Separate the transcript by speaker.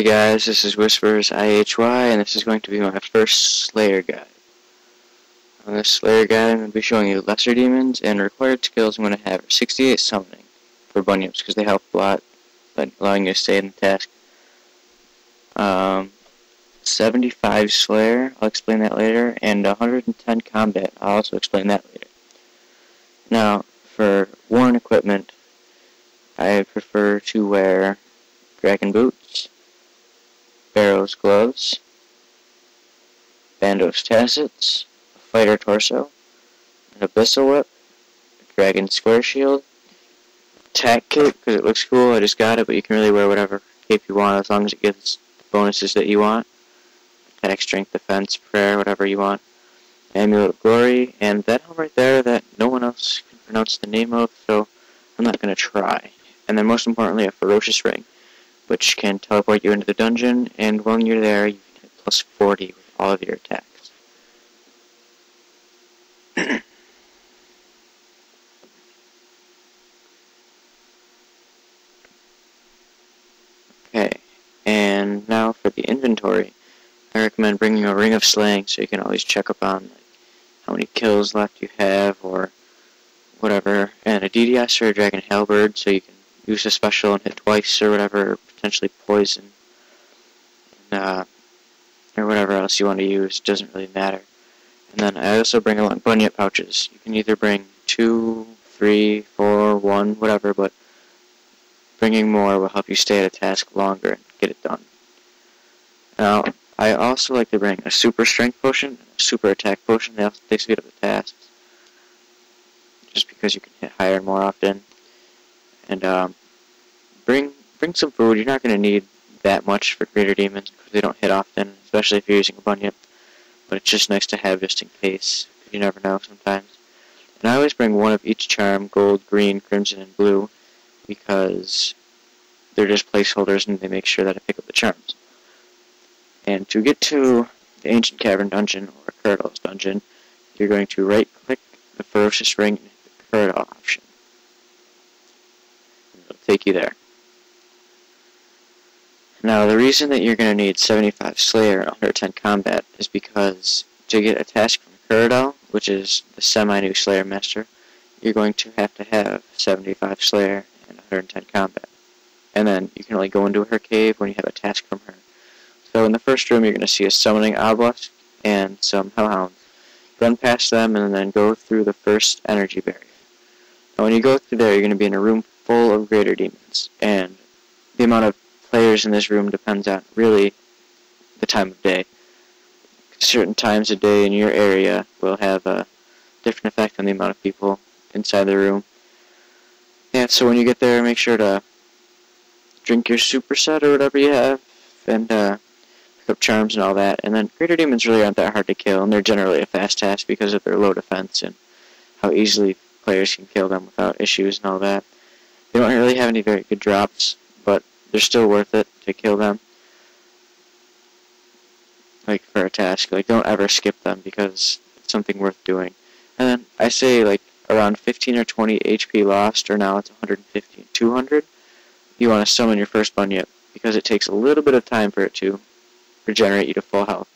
Speaker 1: Hey guys, this is WhispersIHY, and this is going to be my first Slayer guide. On this Slayer guide, I'm going to be showing you lesser demons, and required skills I'm going to have are 68 summoning for bunyips, because they help a lot, allowing you to stay in the task. 75 Slayer, I'll explain that later, and 110 combat, I'll also explain that later. Now, for worn equipment, I prefer to wear dragon boots, Barrow's gloves, Bandos tassets, a fighter torso, an abyssal whip, a dragon square shield, tack cape because it looks cool. I just got it, but you can really wear whatever cape you want as long as it gives the bonuses that you want. Attack, strength, defense, prayer, whatever you want. Amulet of glory, and that helm right there that no one else can pronounce the name of, so I'm not going to try. And then most importantly, a ferocious ring, which can teleport you into the dungeon, and when you're there, you can hit plus 40 with all of your attacks. Okay, and now for the inventory, I recommend bringing a ring of slaying so you can always check up on how many kills left you have, or whatever, and a DDS or a dragon halberd so you can use a special and hit twice or whatever, or potentially poison, and, or whatever else you want to use, doesn't really matter. And then I also bring along bunyip pouches. You can either bring 2, 3, 4, 1, whatever, but bringing more will help you stay at a task longer and get it done. Now, I also like to bring a super strength potion and a super attack potion. They also take speed up the tasks, just because you can hit higher and more often. And bring some food. You're not going to need that much for greater demons because they don't hit often, especially if you're using a bunyip. But it's just nice to have just in case, because you never know sometimes. And I always bring one of each charm: gold, green, crimson, and blue, because they're just placeholders and they make sure that I pick up the charms. And to get to the Ancient Cavern Dungeon, or Kuradal's Dungeon, you're going to right-click the Ferocious Ring and hit the Kuradal option. And it'll take you there. Now, the reason that you're going to need 75 Slayer and 110 Combat is because to get a task from Kuradal, which is the semi-new Slayer Master, you're going to have 75 Slayer and 110 Combat. And then you can only go into her cave when you have a task from her. So in the first room, you're going to see a Summoning Obelisk and some Hellhounds. Run past them and then go through the first energy barrier. Now when you go through there, you're going to be in a room full of greater demons. And the amount of players in this room depends on really the time of day. Certain times of day in your area will have a different effect on the amount of people inside the room. Yeah, so when you get there, make sure to drink your superset or whatever you have, and pick up charms and all that. And then greater demons really aren't that hard to kill, and they're generally a fast task because of their low defense and how easily players can kill them without issues and all that. They don't really have any very good drops, but they're still worth it to kill them. Like for a task, like don't ever skip them because it's something worth doing. And then I say like around 15 or 20 HP lost, or now it's 150 and 200. You want to summon your first bunyip because it takes a little bit of time for it to regenerate you to full health.